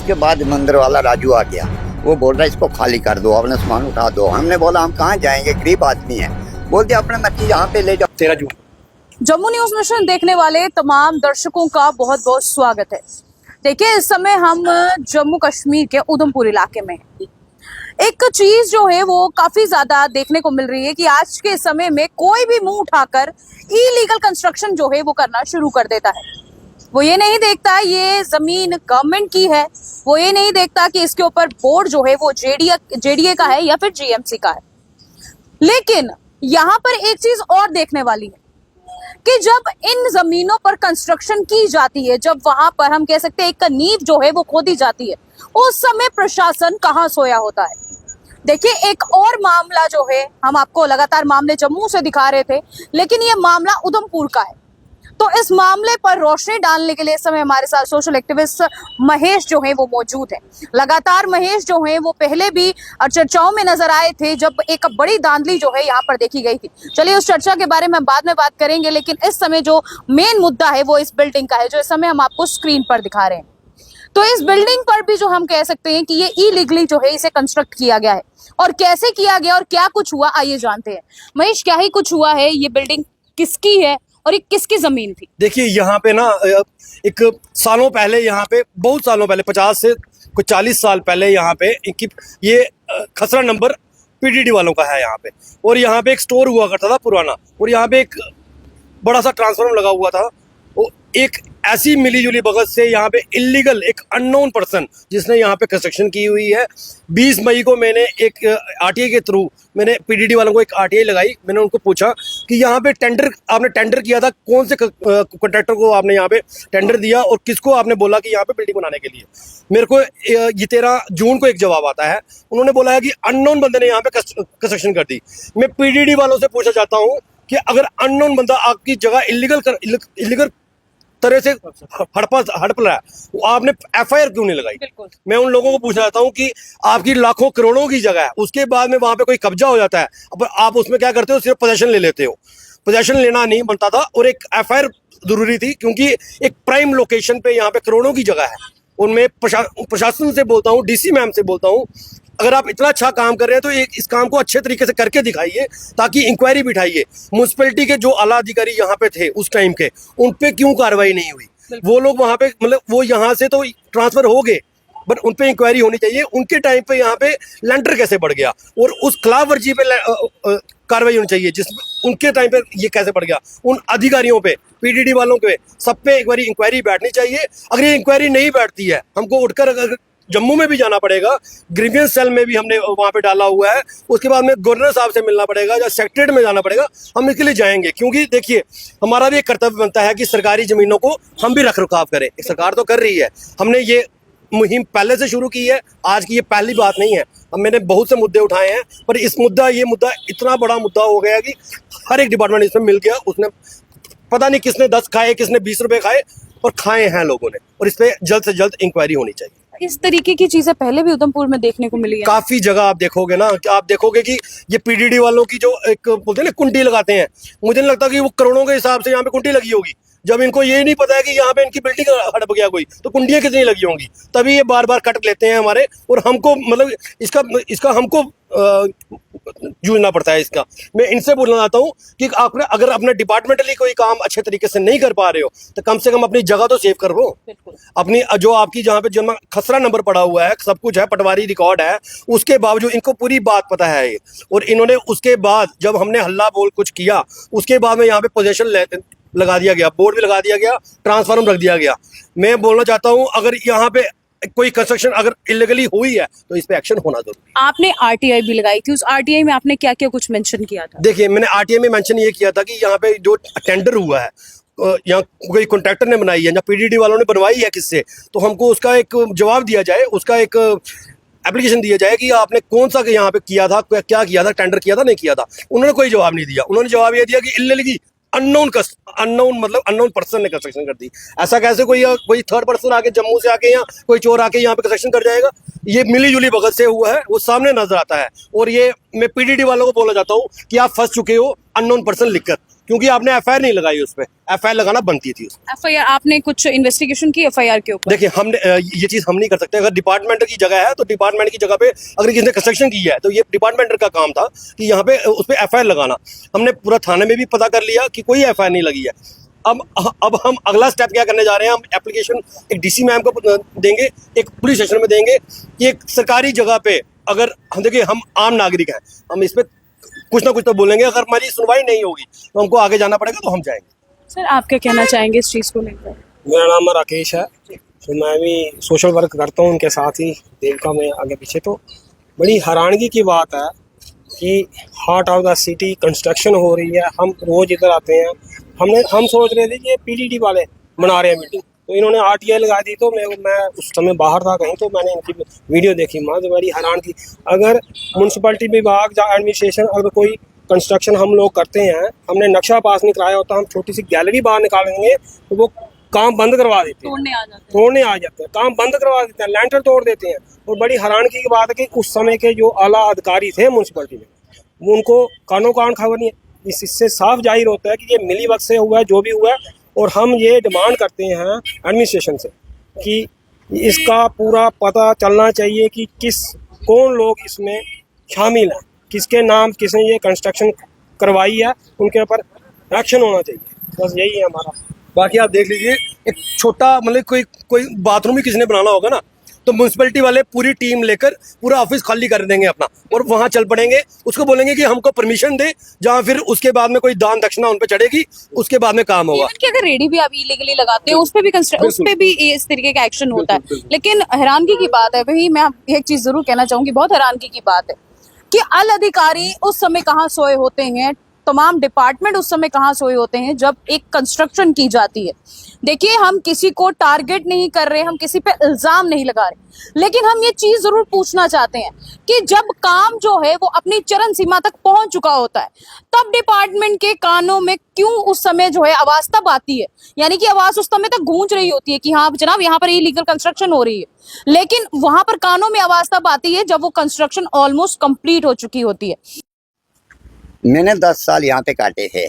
उसके बाद मंदिर वाला राजू आ गया, वो बोल रहा है इसको खाली कर दो, अपना सामान उठा दो। हमने बोला हम कहाँ जाएंगे, गरीब आदमी है। बोलते अपने मर्जी यहाँ पे ले जाओ। 13 जून जम्मू न्यूज मिशन देखने वाले तमाम दर्शकों का बहुत बहुत स्वागत है। देखिए, इस समय हम जम्मू कश्मीर के उधमपुर इलाके में हैं। एक चीज जो है वो काफी ज्यादा देखने को मिल रही है कि आज के समय में कोई भी मुंह उठाकर इलीगल कंस्ट्रक्शन जो है वो करना शुरू कर देता है। वो ये नहीं देखता ये जमीन गवर्नमेंट की है, वो ये नहीं देखता कि इसके ऊपर बोर्ड जो है वो जेडीए का है या फिर जीएमसी का है। लेकिन यहाँ पर एक चीज और देखने वाली है कि जब इन जमीनों पर कंस्ट्रक्शन की जाती है, जब वहां पर हम कह सकते हैं एक नींव जो है वो खोदी जाती है, उस समय प्रशासन कहाँ सोया होता है। देखिए, एक और मामला जो है, हम आपको लगातार मामले जम्मू से दिखा रहे थे, लेकिन ये मामला उधमपुर का है। तो इस मामले पर रोशनी डालने के लिए इस समय हमारे साथ सोशल एक्टिविस्ट महेश जो है वो मौजूद है। लगातार महेश जो है वो पहले भी चर्चाओं में नजर आए थे जब एक बड़ी धांधली जो है यहाँ पर देखी गई थी। चलिए उस चर्चा के बारे में बाद में बात करेंगे, लेकिन इस समय जो मेन मुद्दा है वो इस बिल्डिंग का है, जो इस समय हम आपको स्क्रीन पर दिखा रहे हैं। तो इस बिल्डिंग पर भी जो हम कह सकते हैं कि ये इलीगली जो है इसे कंस्ट्रक्ट किया गया है, और कैसे किया गया और क्या कुछ हुआ आइए जानते हैं। महेश, क्या ही कुछ हुआ है, ये बिल्डिंग किसकी है और ये किसकी जमीन थी? देखिए, यहाँ पे ना एक सालों पहले, यहाँ पे बहुत सालों पहले, 50 से कुछ 40 साल पहले यहाँ पे इनकी ये खसरा नंबर पीडीडी वालों का है यहाँ पे। और यहाँ पे एक स्टोर हुआ करता था पुराना, और यहाँ पे एक बड़ा सा ट्रांसफार्मर लगा हुआ था। वो एक ऐसी मिली जुली बगत से यहाँ पे इलीगल एक अननोन पर्सन जिसने यहाँ पे कंस्ट्रक्शन की हुई है। 20 मई को मैंने एक आरटीआई के थ्रू मैंने पीडीडी वालों को एक आरटीआई लगाई। मैंने उनको पूछा कि यहाँ पे आपने टेंडर किया था, कौन से कॉन्ट्रैक्टर को आपने यहाँ पे टेंडर दिया और किसको आपने बोला कि यहाँ पे बिल्डिंग बनाने के लिए। मेरे को ये 13 जून को एक जवाब आता है, उन्होंने बोला है कि अननोन बंदे ने यहाँ पे कंस्ट्रक्शन कर दी। मैं पीडीडी वालों से पूछना चाहता हूँ कि अगर अननोन बंदा आपकी जगह इलीगल तरह से हड़प रहा है, आपने एफआईआर क्यों नहीं लगाई? मैं उन लोगों को पूछना चाहता हूँ कि आपकी लाखों करोड़ों की जगह है, उसके बाद में वहां पे कोई कब्जा हो जाता है, अब आप उसमें क्या करते हो, सिर्फ पोजेशन ले लेते हो। पोजेशन लेना नहीं बनता था और एक एफआईआर जरूरी थी, क्योंकि एक प्राइम लोकेशन पे यहाँ पे करोड़ों की जगह है। और मैं प्रशासन से बोलता हूँ, डीसी मैम से बोलता हूँ, अगर आप इतना अच्छा काम कर रहे हैं तो इस काम को अच्छे तरीके से करके दिखाइए, ताकि इंक्वायरी बिठाइए। म्युनिसिपैलिटी के जो आला अधिकारी यहाँ पे थे उस टाइम के, उन पे क्यों कार्रवाई नहीं हुई? वो लोग वहाँ पे, मतलब वो यहाँ से तो ट्रांसफर हो गए, बट उन पे इंक्वायरी होनी चाहिए। उनके टाइम पे यहाँ पे लेंटर कैसे बढ़ गया और उस खिलाफ वर्जी पे कार्रवाई होनी चाहिए, जिस उनके टाइम पे ये कैसे बढ़ गया। उन अधिकारियों पे, पीडीडी वालों पे, सब पे एक बार इंक्वायरी बैठनी चाहिए। अगर ये इंक्वायरी नहीं बैठती है, हमको उठकर अगर जम्मू में भी जाना पड़ेगा, ग्रीवियंस सेल में भी हमने वहाँ पे डाला हुआ है, उसके बाद में गवर्नर साहब से मिलना पड़ेगा या सेक्रेटरीट में जाना पड़ेगा। हम इसके लिए जाएंगे, क्योंकि देखिए हमारा भी एक कर्तव्य बनता है कि सरकारी जमीनों को हम भी रख रखाव करें। सरकार तो कर रही है, हमने ये मुहिम पहले से शुरू की है, आज की ये पहली बात नहीं है। अब मैंने बहुत से मुद्दे उठाए हैं, पर ये मुद्दा इतना बड़ा मुद्दा हो गया कि हर एक डिपार्टमेंट इसमें मिल गया। उसने पता नहीं किसने 10 खाए, किसने 20 रुपए खाए, और खाए हैं लोगों ने, और इस पर जल्द से जल्द इंक्वायरी होनी चाहिए। इस तरीके की चीजें पहले भी उधमपुर में देखने को मिली है। काफी जगह आप देखोगे ना, कि आप देखोगे कि ये पीडीडी वालों की जो एक बोलते हैं ना कुंडी लगाते हैं, मुझे नहीं लगता कि वो करोड़ों के हिसाब से यहाँ पे कुंडी लगी होगी। जब इनको ये नहीं पता है कि यहाँ पे इनकी बिल्डिंग हड़प गया कोई, तो कुंडियां कितनी लगी होंगी, तभी ये बार बार कट लेते हैं हमारे, और हमको मतलब इसका हमको जूझना पड़ता है इसका। मैं इनसे बोलना चाहता हूँ कि आपने अगर अपने डिपार्टमेंटली कोई काम अच्छे तरीके से नहीं कर पा रहे हो, तो कम से कम अपनी जगह तो सेव कर लो। अपनी जो आपकी जहाँ पे जन्म खसरा नंबर पड़ा हुआ है, सब कुछ है, पटवारी रिकॉर्ड है, उसके बावजूद इनको पूरी बात पता है ये। और इन्होंने उसके बाद जब हमने हल्ला बोल कुछ किया, उसके बाद में यहाँ पे पोजेशन लगा दिया गया, बोर्ड भी लगा दिया गया, ट्रांसफार्मर रख दिया गया। मैं बोलना चाहता हूँ अगर यहाँ पे कोई कंस्ट्रक्शन अगर इलीगली हुई है तो इस पे एक्शन होना जरूरी है। आपने आरटीआई भी लगाई थी, उस आरटीआई में आपने क्या क्या कुछ मेंशन किया था? देखिए, मैंने आरटीआई में मेंशन ये किया था कि यहाँ पे जो टेंडर हुआ है, यहाँ कोई कॉन्ट्रैक्टर ने बनाई है या पीडीडी वालों ने बनवाई है किससे, तो हमको उसका एक जवाब दिया जाए, उसका एक एप्लीकेशन दिया जाए कि आपने कौन सा यहाँ पे किया था, क्या किया था, टेंडर किया था, नहीं किया था। उन्होंने कोई जवाब नहीं दिया। उन्होंने जवाब ये दिया कि इल्लीगली अननोन पर्सन ने कंस्ट्रक्शन कर दी। ऐसा कैसे कोई थर्ड पर्सन आके जम्मू से आके या कोई चोर आके यहाँ पे कंस्ट्रक्शन कर जाएगा? ये मिली जुली भगत से हुआ है, वो सामने नजर आता है। और ये मैं पीडीडी वालों को बोलना चाहता हूँ कि आप फंस चुके हो अननोन पर्सन लिखकर। क्योंकि आपने एफआईआर नहीं लगाई उस पर, एफआईआर लगाना बनती थी उस एफआईआर आपने कुछ इन्वेस्टिगेशन की एफआईआर के ऊपर? देखिए हमने ये चीज़ हम नहीं कर सकते। अगर डिपार्टमेंट की जगह है तो डिपार्टमेंट की जगह पे अगर किसी ने कंस्ट्रक्शन की है तो ये डिपार्टमेंट का काम था कि यहाँ पे उस पर एफआईआर लगाना। हमने पूरा थाने में भी पता कर लिया कि कोई एफआईआर नहीं लगी है। अब हम अगला स्टेप क्या करने जा रहे हैं, हम एप्लीकेशन एक डीसी मैम को देंगे, एक पुलिस स्टेशन में देंगे कि एक सरकारी जगह पे अगर हम देखिए हम आम नागरिक हैं, हम इस पर कुछ ना कुछ तो बोलेंगे। अगर हमारी सुनवाई नहीं होगी तो हमको आगे जाना पड़ेगा, तो हम जाएंगे। सर आप क्या कहना चाहेंगे इस चीज़ को लेकर? मेरा नाम राकेश है, तो मैं भी सोशल वर्क करता हूँ उनके साथ ही देवका में आगे पीछे। तो बड़ी हैरानगी की बात है कि heart of the city construction हो रही है, हम रोज़ इधर आते हैं। हम सोच रहे थे कि ये पीडीडी वाले बना रहे हैं बिल्डिंग, तो इन्होंने आरटीआई लगा दी। तो मैं उस समय बाहर था कहीं, तो मैंने इनकी वीडियो देखी। माँ तो बड़ी हैरान थी। अगर म्यूनसिपलिटी विभाग या एडमिनिस्ट्रेशन अगर कोई कंस्ट्रक्शन हम लोग करते हैं, हमने नक्शा पास नहीं कराया होता, हम छोटी सी गैलरी बाहर निकालेंगे तो वो काम बंद करवा देते हैं, तोड़ने आ जाते हैं, काम बंद करवा देते हैं, लैंटर तोड़ देते हैं। और बड़ी हैरानगी की बात है कि उस समय के जो आला अधिकारी थे म्यूनसिपलिटी में, उनको कानो कान खबर नहीं है। इससे साफ जाहिर होता है कि ये मिली वक्त से हुआ है, जो भी हुआ है। और हम ये डिमांड करते हैं एडमिनिस्ट्रेशन से कि इसका पूरा पता चलना चाहिए कि कौन लोग इसमें शामिल हैं, किसके नाम किसने ये कंस्ट्रक्शन करवाई है, उनके ऊपर एक्शन होना चाहिए। बस यही है हमारा। बाकी आप देख लीजिए, एक छोटा मतलब कोई बाथरूम भी किसी ने बनाना होगा ना, तो म्यूनसिपलिटी वाले पूरी टीम लेकर पूरा ऑफिस खाली कर देंगे अपना और वहां चल पड़ेंगे। उसको बोलेंगे कि हमको परमिशन दे, जहां फिर उसके बाद में कोई दान दक्षिणा उन पे चढ़ेगी, उसके बाद में काम होगा। कि अगर रेडी भी आप इलीगली लगाते हैं, उस पे भी इस तरीके का एक्शन होता है। लेकिन हैरानगी की बात है, वही मैं एक चीज जरूर कहना चाहूंगी, बहुत हैरानगी की बात है कि अल अधिकारी उस समय कहाँ सोए होते हैं, तमाम डिपार्टमेंट उस समय कहाँ सोए होते हैं जब एक कंस्ट्रक्शन की जाती है। देखिए हम किसी को टारगेट नहीं कर रहे, हम किसी पे इल्जाम नहीं लगा रहे, लेकिन हम ये चीज जरूर पूछना चाहते हैं कि जब काम जो है वो अपनी चरम सीमा तक पहुंच चुका होता है, तब डिपार्टमेंट के कानों में क्यों उस समय जो है आवाज तब आती है, यानी कि आवाज उस समय तक गूंज रही होती है कि हाँ जनाब यहाँ पर इलीगल कंस्ट्रक्शन हो रही है, लेकिन वहां पर कानों में आवाज तब आती है जब वो कंस्ट्रक्शन ऑलमोस्ट कंप्लीट हो चुकी होती है। मैंने 10 साल यहाँ पे काटे थे।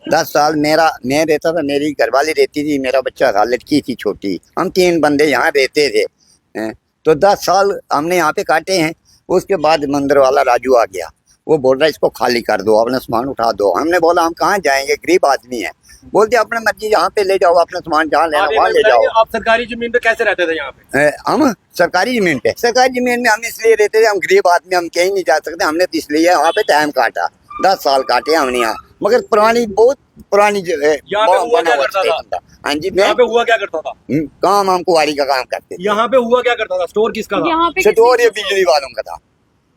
10 साल मैं रहता था, मेरी घरवाली रहती थी, मेरा बच्चा था, लड़की थी छोटी, हम 3 बंदे यहाँ रहते थे। तो 10 साल हमने यहाँ पे काटे हैं। उसके बाद मंदिर वाला राजू आ गया, वो बोल रहा है इसको खाली कर दो, अपना सामान उठा दो। हमने बोला हम कहाँ जाएंगे, गरीब आदमी है। बोलते अपने मर्जी यहाँ पे ले जाओ, अपना सामान जहाँ लेना वहाँ ले जाओ। आप सरकारी जमीन पे कैसे रहते थे यहाँ पे? हम सरकारी जमीन पे, सरकारी जमीन में हम इसलिए रहते थे, हम गरीब आदमी, हम कहीं नहीं जा सकते, हमने तो इसलिए यहाँ पे टाइम काटा। 10 साल काटे हमने यहाँ, मगर पुरानी बहुत पुरानी जगह है। यहाँ पे हुआ क्या करता था? हाँ जी, यहाँ पे हुआ क्या करता था? काम हम कुवारी का काम करते थे। यहाँ पे हुआ क्या करता था? स्टोर किसका था? यहाँ पे स्टोर ये बिजली वालों का था।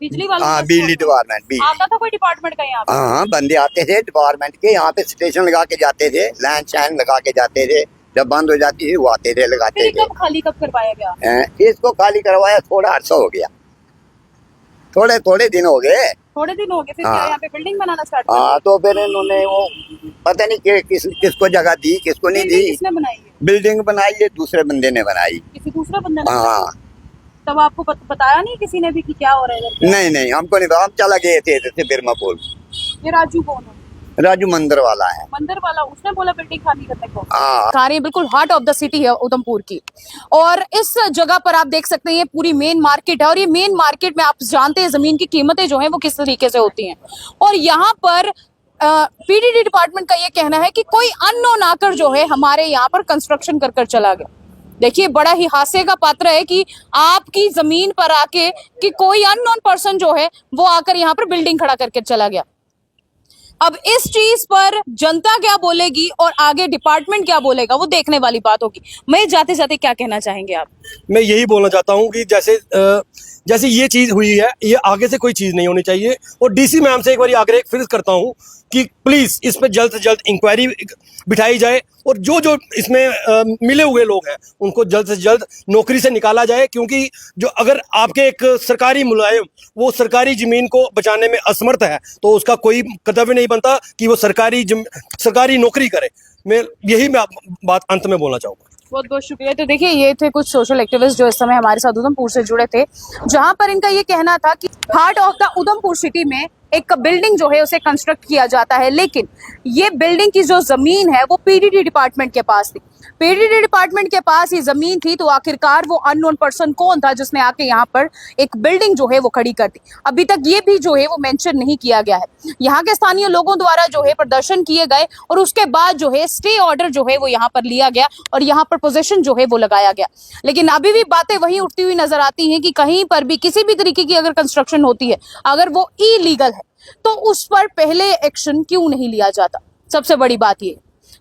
बिजली वाला? हाँ, बिजली डिपार्टमेंट। आता था कोई डिपार्टमेंट का यहाँ पे? हाँ, बंदे आते थे डिपार्टमेंट के, यहाँ पे स्टेशन लगा के जाते थे, लाइन शाइन लगा के जाते थे। जब बंद हो जाती थी वो आते थे, लगाते थे। खाली कब करवाया गया? इसको खाली करवाया थोड़ा अर्सा हो गया, थोड़े दिन हो गए। थोड़े दिन हो गए, फिर हाँ। क्या यहाँ पे बिल्डिंग बनाना स्टार्ट हाँ, तो फिर इन्होंने वो पता नहीं किसको जगह दी, किसको नहीं दी। किसने बनाई है? बिल्डिंग बनाई है दूसरे बंदे ने बनाई। किसी दूसरा बंदा ने? हाँ। तब आपको बताया नहीं किसी ने भी कि क्या हो रहा है इधर? नहीं हमको नहीं, हम चला गए थे इधर से बिरमापुर। ये राजू कौन है? राजू मंदिर वाला है। मंदिर वाला, उसने बोला बिल्डिंग खाली करने को। हाँ, खारी बिल्कुल हार्ट ऑफ द सिटी है उधमपुर की, और इस जगह पर आप देख सकते हैं ये पूरी मेन मार्केट है, और ये मेन मार्केट में आप जानते हैं जमीन की कीमतें जो हैं वो किस तरीके से होती हैं। और यहाँ पर पीडीडी डिपार्टमेंट का ये कहना है कि कोई अननोन आकर जो है हमारे यहाँ पर कंस्ट्रक्शन कर चला गया। देखिए बड़ा ही हास्य का पात्र है कि आपकी जमीन पर आके कि कोई अननोन पर्सन जो है वो आकर यहाँ पर बिल्डिंग खड़ा करके चला गया। अब इस चीज पर जनता क्या बोलेगी और आगे डिपार्टमेंट क्या बोलेगा वो देखने वाली बात होगी। मैं जाते जाते क्या कहना चाहेंगे आप? मैं यही बोलना चाहता हूँ कि जैसे ये चीज़ हुई है, ये आगे से कोई चीज़ नहीं होनी चाहिए। और डीसी मैम से एक बार आग्रह फिर करता हूँ कि प्लीज़ इस पर जल्द से जल्द इंक्वायरी बिठाई जाए, और जो इसमें मिले हुए लोग हैं उनको जल्द से जल्द नौकरी से निकाला जाए। क्योंकि जो अगर आपके एक सरकारी मुलाजिम वो सरकारी ज़मीन को बचाने में असमर्थ है, तो उसका कोई कर्तव्य नहीं बनता कि वो सरकारी नौकरी करे। मैं बात अंत में बोलना चाहूँगा। बहुत बहुत शुक्रिया। तो देखिए ये थे कुछ सोशल एक्टिविस्ट जो इस समय हमारे साथ उधमपुर से जुड़े थे, जहां पर इनका ये कहना था कि heart of the Udhampur city में एक बिल्डिंग जो है उसे कंस्ट्रक्ट किया जाता है, लेकिन ये बिल्डिंग की जो जमीन है वो पीडीडी डिपार्टमेंट के पास थी। पीडीडी डिपार्टमेंट के पास ये जमीन थी, तो आखिरकार वो अननोन पर्सन कौन था जिसने आके यहाँ पर एक बिल्डिंग जो है वो खड़ी कर दी, अभी तक ये भी जो है वो मेंशन नहीं किया गया है। यहाँ के स्थानीय लोगों द्वारा जो है प्रदर्शन किए गए और उसके बाद जो है स्टे ऑर्डर जो है वो यहाँ पर लिया गया और यहाँ पर पोजीशन जो है वो लगाया गया। लेकिन अभी भी बातें वही उठती हुई नजर आती हैं कि कहीं पर भी किसी भी तरीके की अगर कंस्ट्रक्शन होती है, अगर वो इलीगल है, तो उस पर पहले एक्शन क्यों नहीं लिया जाता। सबसे बड़ी बात ये।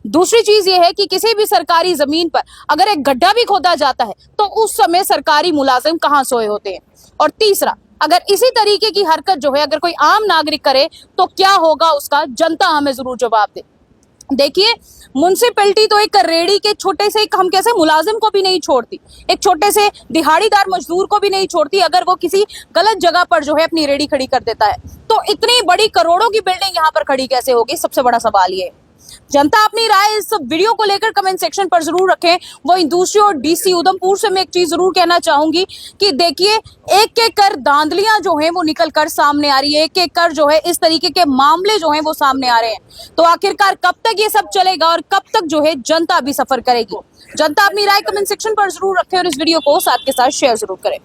दूसरी चीज ये है कि किसी भी सरकारी जमीन पर अगर एक गड्ढा भी खोदा जाता है तो उस समय सरकारी मुलाजिम कहां सोए होते हैं। और तीसरा, अगर इसी तरीके की हरकत जो है अगर कोई आम नागरिक करे तो क्या होगा उसका, जनता हमें जरूर जवाब दे। देखिए, म्युनिसिपैलिटी तो एक रेडी के छोटे से हम कैसे मुलाजिम को भी नहीं छोड़ती, एक छोटे से दिहाड़ीदार मजदूर को भी नहीं छोड़ती अगर वो किसी गलत जगह पर जो है अपनी रेडी खड़ी कर देता है। तो इतनी बड़ी करोड़ों की बिल्डिंग यहाँ पर खड़ी कैसे होगी, सबसे बड़ा सवाल ये है। जनता अपनी राय इस वीडियो को लेकर कमेंट सेक्शन पर जरूर रखें। वहीं दूसरी ओर डीसी उधमपुर से मैं एक चीज जरूर कहना चाहूंगी कि देखिए, एक एक कर धांधलियां जो हैं वो निकल कर सामने आ रही है, एक एक कर जो है इस तरीके के मामले जो हैं वो सामने आ रहे हैं। तो आखिरकार कब तक ये सब चलेगा और कब तक जो है जनता भी सफर करेगी। जनता अपनी राय कमेंट सेक्शन पर जरूर रखें और इस वीडियो को साथ के साथ शेयर जरूर करें।